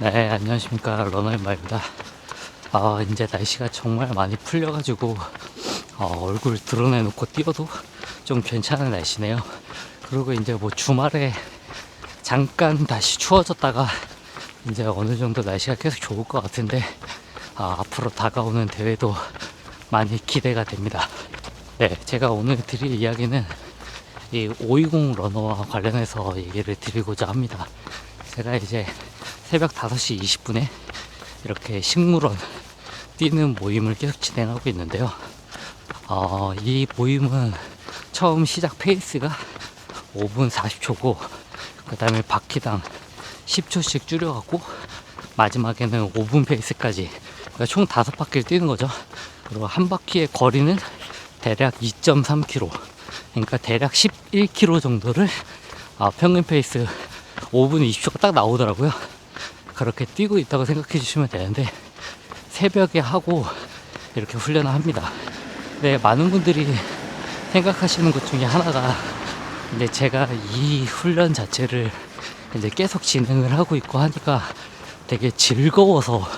네, 안녕하십니까. 러너인마입니다. 이제 날씨가 정말 많이 풀려가지고, 얼굴 드러내놓고 뛰어도 좀 괜찮은 날씨네요. 그리고 이제 뭐 주말에 잠깐 다시 추워졌다가, 이제 어느 정도 날씨가 계속 좋을 것 같은데, 앞으로 다가오는 대회도 많이 기대가 됩니다. 네, 제가 오늘 드릴 이야기는 이 520 러너와 관련해서 얘기를 드리고자 합니다. 제가 이제 새벽 5시 20분에 이렇게 식물원 뛰는 모임을 계속 진행하고 있는데요. 이 모임은 처음 시작 페이스가 5분 40초고, 그 다음에 바퀴당 10초씩 줄여갖고, 마지막에는 5분 페이스까지, 그러니까 총 5바퀴를 뛰는 거죠. 그리고 한 바퀴의 거리는 대략 2.3km, 그러니까 대략 11km 정도를 평균 페이스 5분 20초가 딱 나오더라고요. 그렇게 뛰고 있다고 생각해 주시면 되는데, 새벽에 하고 이렇게 훈련을 합니다. 근데 많은 분들이 생각하시는 것 중에 하나가, 이제 제가 이 훈련 자체를 이제 계속 진행을 하고 있고 하니까 되게 즐거워서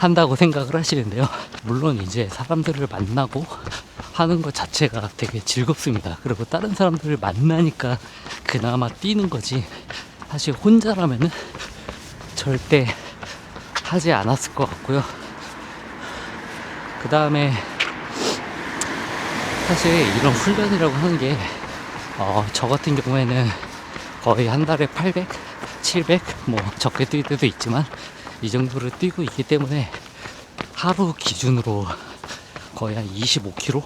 한다고 생각을 하시는데요. 물론 이제 사람들을 만나고 하는 것 자체가 되게 즐겁습니다. 그리고 다른 사람들을 만나니까 그나마 뛰는 거지, 사실 혼자라면은 절대 하지 않았을 것 같고요. 그 다음에 사실 이런 훈련이라고 하는 게, 저 같은 경우에는 거의 한 달에 800, 700, 뭐 적게 뛸 때도 있지만 이 정도를 뛰고 있기 때문에 하루 기준으로 거의 한 25km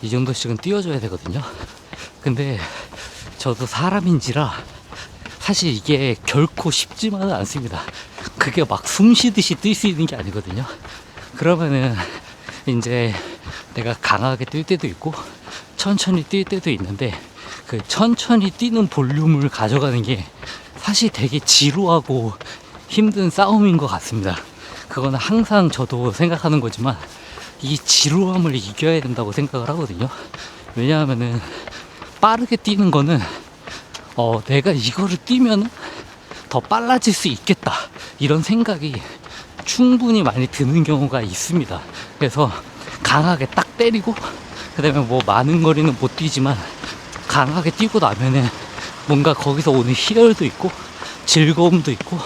이 정도씩은 뛰어줘야 되거든요. 근데 저도 사람인지라 사실 이게 결코 쉽지만은 않습니다. 그게 막 숨 쉬듯이 뛸 수 있는 게 아니거든요. 그러면은 이제 내가 강하게 뛸 때도 있고 천천히 뛸 때도 있는데, 그 천천히 뛰는 볼륨을 가져가는 게 사실 되게 지루하고 힘든 싸움인 것 같습니다. 그거는 항상 저도 생각하는 거지만 이 지루함을 이겨야 된다고 생각을 하거든요. 왜냐하면은 빠르게 뛰는 거는 내가 이거를 뛰면 더 빨라질 수 있겠다, 이런 생각이 충분히 많이 드는 경우가 있습니다. 그래서 강하게 딱 때리고, 그 다음에 뭐 많은 거리는 못 뛰지만 강하게 뛰고 나면은 뭔가 거기서 오는 희열도 있고 즐거움도 있고,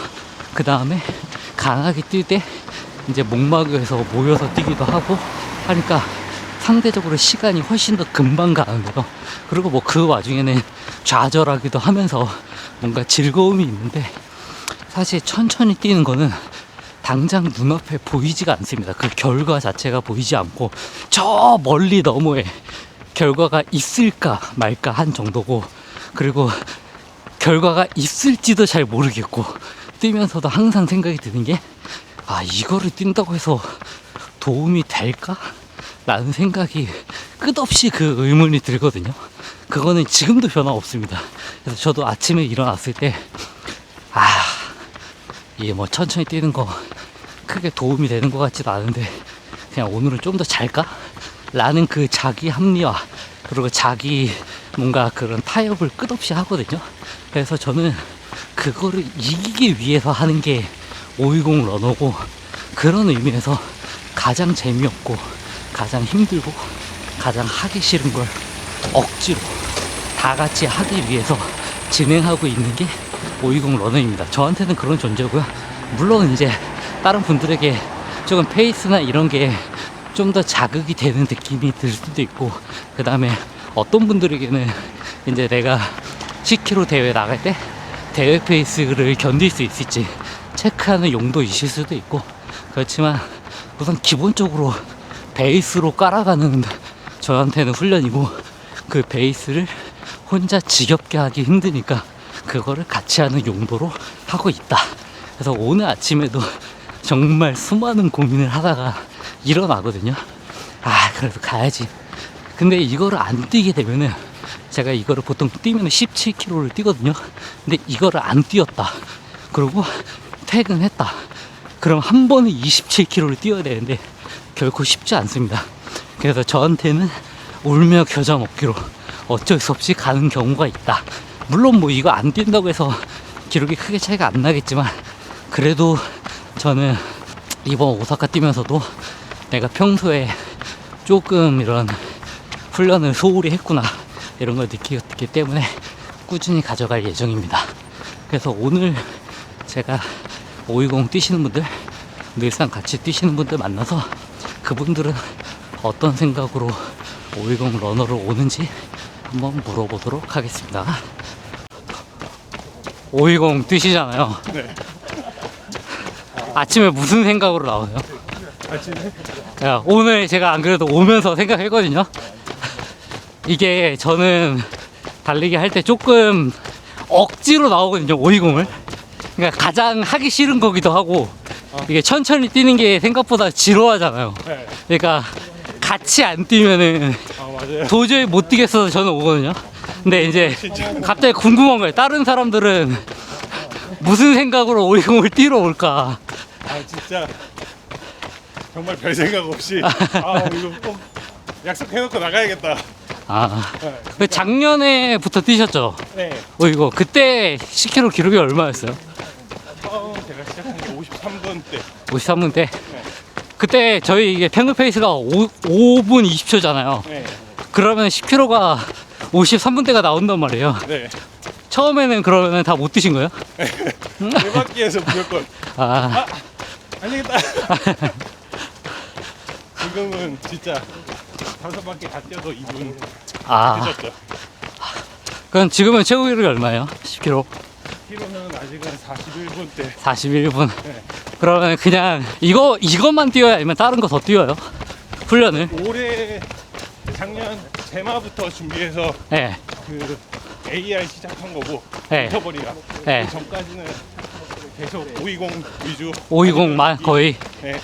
그 다음에 강하게 뛸 때 이제 목막에서 모여서 뛰기도 하고 하니까 상대적으로 시간이 훨씬 더 금방 가는데요. 그리고 뭐 그 와중에는 좌절하기도 하면서 뭔가 즐거움이 있는데, 사실 천천히 뛰는 거는 당장 눈앞에 보이지가 않습니다. 그 결과 자체가 보이지 않고 저 멀리 너머에 결과가 있을까 말까 한 정도고, 그리고 결과가 있을지도 잘 모르겠고, 뛰면서도 항상 생각이 드는 게, 이거를 뛴다고 해서 도움이 될까? 라는 생각이 끝없이 그 의문이 들거든요. 그거는 지금도 변화 없습니다. 그래서 저도 아침에 일어났을 때, 이게 뭐 천천히 뛰는 거 크게 도움이 되는 것 같지도 않은데 그냥 오늘은 좀 더 잘까? 라는 그 자기 합리화, 그리고 자기 뭔가 그런 타협을 끝없이 하거든요. 그래서 저는 그거를 이기기 위해서 하는 게 520 러너고, 그런 의미에서 가장 재미없고 가장 힘들고 가장 하기 싫은 걸 억지로 다 같이 하기 위해서 진행하고 있는 게 520 러너입니다. 저한테는 그런 존재고요. 물론 이제 다른 분들에게 조금 페이스나 이런 게 좀 더 자극이 되는 느낌이 들 수도 있고, 그 다음에 어떤 분들에게는 이제 내가 10km 대회 나갈 때 대회 페이스를 견딜 수 있을지 체크하는 용도이실 수도 있고, 그렇지만 우선 기본적으로 베이스로 깔아가는 저한테는 훈련이고, 그 베이스를 혼자 지겹게 하기 힘드니까 그거를 같이 하는 용도로 하고 있다. 그래서 오늘 아침에도 정말 수많은 고민을 하다가 일어나거든요. 그래도 가야지. 근데 이거를 안 뛰게 되면은, 제가 이거를 보통 뛰면 17km를 뛰거든요. 근데 이거를 안 뛰었다, 그리고 퇴근했다, 그럼 한 번에 27km를 뛰어야 되는데 결코 쉽지 않습니다. 그래서 저한테는 울며 겨자 먹기로 어쩔 수 없이 가는 경우가 있다. 물론 뭐 이거 안 뛴다고 해서 기록이 크게 차이가 안 나겠지만, 그래도 저는 이번 오사카 뛰면서도 내가 평소에 조금 이런 훈련을 소홀히 했구나 이런 걸 느꼈기 때문에 꾸준히 가져갈 예정입니다. 그래서 오늘 제가 520 뛰시는 분들, 늘상 같이 뛰시는 분들 만나서 그분들은 어떤 생각으로 520 러너를 오는지 한번 물어보도록 하겠습니다. 520 뛰시잖아요. 네. 아침에 무슨 생각으로 나와요? 아침에? 야, 오늘 제가 안 그래도 오면서 생각했거든요. 이게 저는 달리기 할 때 조금 억지로 나오거든요, 520을. 그러니까 가장 하기 싫은 거기도 하고, 이게 천천히 뛰는 게 생각보다 지루하잖아요. 네. 그러니까 같이 안 뛰면은 맞아요. 도저히 못 뛰겠어서 저는 오거든요. 근데 이제 갑자기 궁금한 거예요. 다른 사람들은 무슨 생각으로 520을 뛰러 올까? 진짜 정말 별 생각 없이 이거 꼭 약속해놓고 나가야겠다. 네. 그 작년에부터 뛰셨죠? 네. 이거 그때 10km 기록이 얼마였어요? 처음 제가 시작한 게 53분 때. 53분 때? 그때 저희 이게 평균 페이스가 5분 20초잖아요. 네. 그러면 10km가 53분대가 나온단 말이에요. 네. 처음에는 그러면 다 못 뛰신 거예요? 네 바퀴에서 무조건 안 되겠다. 지금은 진짜 5바퀴 다 뛰어도 2분 늦었죠. 그럼 지금은 최고 기록이 얼마예요? 10km? 10km는 아직은 41분 때. 41분. 네. 그러면 그냥 이것만 뛰어야 아니면 다른 거 더 뛰어요? 훈련을? 올해 작년 제마부터 준비해서 네. 그 AR 시작한 거고 네. 인터벌이랑 네. 그 전까지는 계속 520 위주. 520만 거의. 네.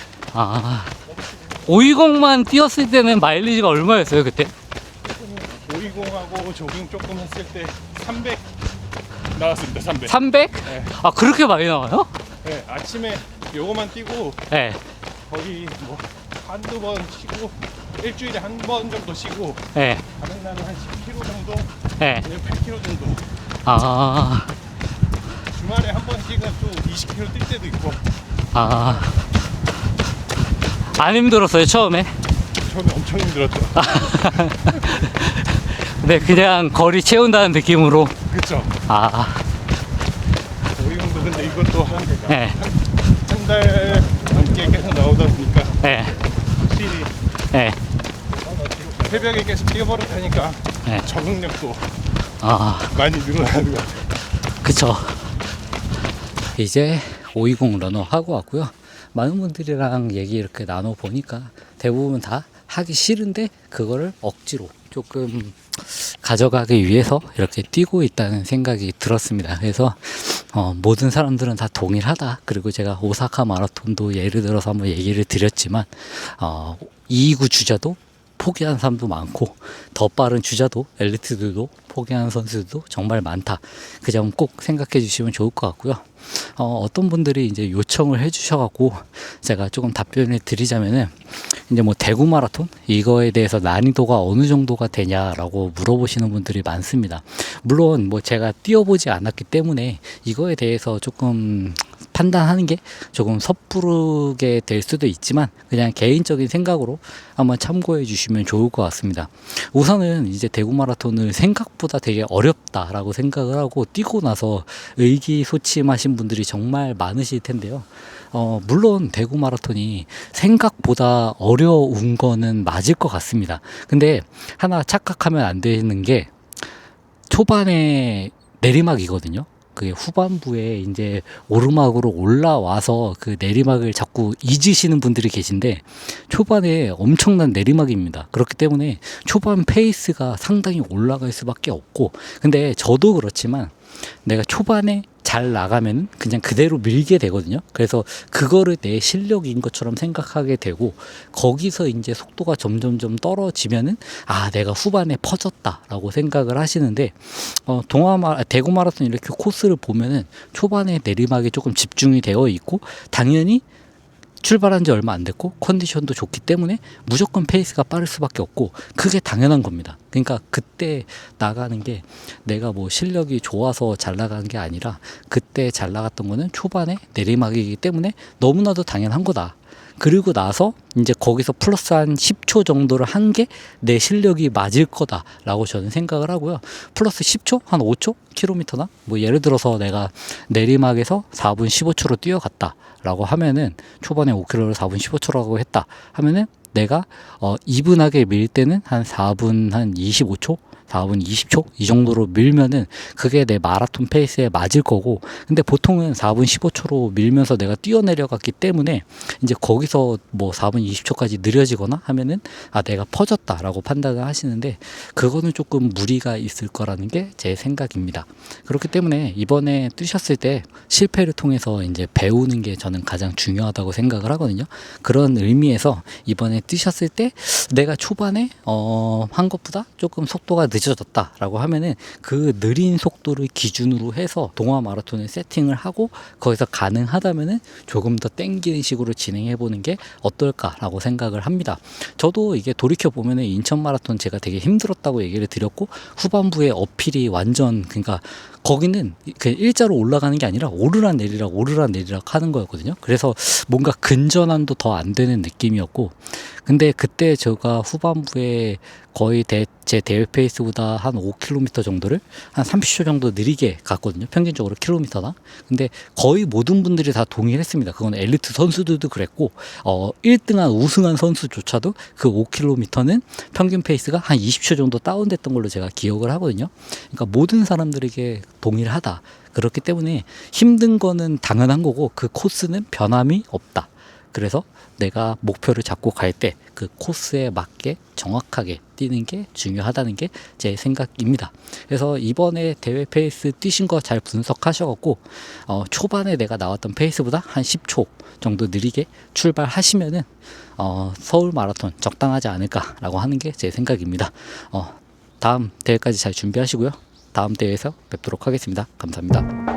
520만 뛰었을 때는 마일리지가 얼마였어요 그때? 520하고 조깅 조금 했을 때 300 나왔습니다. 300. 300? 네. 그렇게 많이 나와요? 네, 아침에 요거만 뛰고 네. 거의 뭐 한두 번 쉬고 일주일에 한 번 정도 쉬고 네. 다른 날은 한 10km 정도 네. 아니면 8km 정도 주말에 한 번씩은 또 20km 뛸 때도 있고. 안 힘들었어요 처음에? 저는 엄청 힘들었죠. 네, 그냥 거리 채운다는 느낌으로. 그쵸. 520도 근데 이것도 네. 한 달 넘게 계속 나오다 보니까 네. 확실히 네. 새벽에 계속 뛰어버릇하니까 네. 적응력도 많이 늘어나는 것 같아요. 그쵸. 이제 520 러너 하고 왔고요. 많은 분들이랑 얘기 이렇게 나눠보니까 대부분 다 하기 싫은데 그거를 억지로 조금 가져가기 위해서 이렇게 뛰고 있다는 생각이 들었습니다. 그래서 모든 사람들은 다 동일하다. 그리고 제가 오사카 마라톤도 예를 들어서 한번 얘기를 드렸지만 229 주자도 포기한 사람도 많고 더 빠른 주자도 엘리트들도 포기하는 선수들도 정말 많다. 그 점 꼭 생각해 주시면 좋을 것 같고요. 어떤 분들이 이제 요청을 해 주셔갖고 제가 조금 답변을 드리자면은 이제 뭐 대구 마라톤 이거에 대해서 난이도가 어느 정도가 되냐라고 물어보시는 분들이 많습니다. 물론 뭐 제가 뛰어보지 않았기 때문에 이거에 대해서 조금 판단하는 게 조금 섣부르게 될 수도 있지만 그냥 개인적인 생각으로 한번 참고해 주시면 좋을 것 같습니다. 우선은 이제 대구 마라톤을 생각보다 되게 어렵다라고 생각을 하고 뛰고 나서 의기소침하신 분들이 정말 많으실 텐데요. 물론 대구 마라톤이 생각보다 어려운 거는 맞을 것 같습니다. 근데 하나 착각하면 안 되는 게 초반에 내리막이거든요. 그 후반부에 이제 오르막으로 올라와서 그 내리막을 자꾸 잊으시는 분들이 계신데 초반에 엄청난 내리막입니다. 그렇기 때문에 초반 페이스가 상당히 올라갈 수밖에 없고, 근데 저도 그렇지만 내가 초반에 잘 나가면 그냥 그대로 밀게 되거든요. 그래서 그거를 내 실력인 것처럼 생각하게 되고 거기서 이제 속도가 점점점 떨어지면은 내가 후반에 퍼졌다라고 생각을 하시는데 대구 마라톤 이렇게 코스를 보면은 초반에 내리막이 조금 집중이 되어 있고 당연히 출발한 지 얼마 안 됐고 컨디션도 좋기 때문에 무조건 페이스가 빠를 수밖에 없고 그게 당연한 겁니다. 그러니까 그때 나가는 게 내가 뭐 실력이 좋아서 잘 나간 게 아니라 그때 잘 나갔던 거는 초반에 내리막이기 때문에 너무나도 당연한 거다. 그리고 나서 이제 거기서 플러스 한 10초 정도를 한 게 내 실력이 맞을 거다라고 저는 생각을 하고요. 플러스 10초? 한 5초? 킬로미터나? 뭐 예를 들어서 내가 내리막에서 4분 15초로 뛰어갔다라고 하면은 초반에 5km를 4분 15초라고 했다 하면은 내가 이분하게 밀 때는 한 4분 한 25초? 4분 20초? 이 정도로 밀면은 그게 내 마라톤 페이스에 맞을 거고, 근데 보통은 4분 15초로 밀면서 내가 뛰어내려갔기 때문에 이제 거기서 뭐 4분 20초까지 느려지거나 하면은 아, 내가 퍼졌다라고 판단을 하시는데 그거는 조금 무리가 있을 거라는 게 제 생각입니다. 그렇기 때문에 이번에 뛰셨을 때 실패를 통해서 이제 배우는 게 저는 가장 중요하다고 생각을 하거든요. 그런 의미에서 이번에 뛰셨을 때 내가 초반에 한 것보다 조금 속도가 늦어졌다라고 하면은 그 느린 속도를 기준으로 해서 동화 마라톤을 세팅을 하고 거기서 가능하다면은 조금 더 땡기는 식으로 진행해 보는 게 어떨까라고 생각을 합니다. 저도 이게 돌이켜 보면은 인천 마라톤 제가 되게 힘들었다고 얘기를 드렸고 후반부에 어필이 완전, 그러니까 거기는 그 일자로 올라가는 게 아니라 오르락 내리락 하는 거였거든요. 그래서 뭔가 근전환도 더 안 되는 느낌이었고, 근데 그때 제가 후반부에 거의 제 대회 페이스보다 한 5km 정도를 한 30초 정도 느리게 갔거든요. 평균적으로 킬로미터당. 근데 거의 모든 분들이 다 동일했습니다. 그건 엘리트 선수들도 그랬고 1등한 우승한 선수조차도 그 5km는 평균 페이스가 한 20초 정도 다운됐던 걸로 제가 기억을 하거든요. 그러니까 모든 사람들에게 동일하다. 그렇기 때문에 힘든 거는 당연한 거고 그 코스는 변함이 없다. 그래서 내가 목표를 잡고 갈 때 그 코스에 맞게 정확하게 뛰는 게 중요하다는 게 제 생각입니다. 그래서 이번에 대회 페이스 뛰신 거 잘 분석하셔갖고 초반에 내가 나왔던 페이스보다 한 10초 정도 느리게 출발하시면은 서울 마라톤 적당하지 않을까라고 하는 게 제 생각입니다. 다음 대회까지 잘 준비하시고요. 다음 대회에서 뵙도록 하겠습니다. 감사합니다.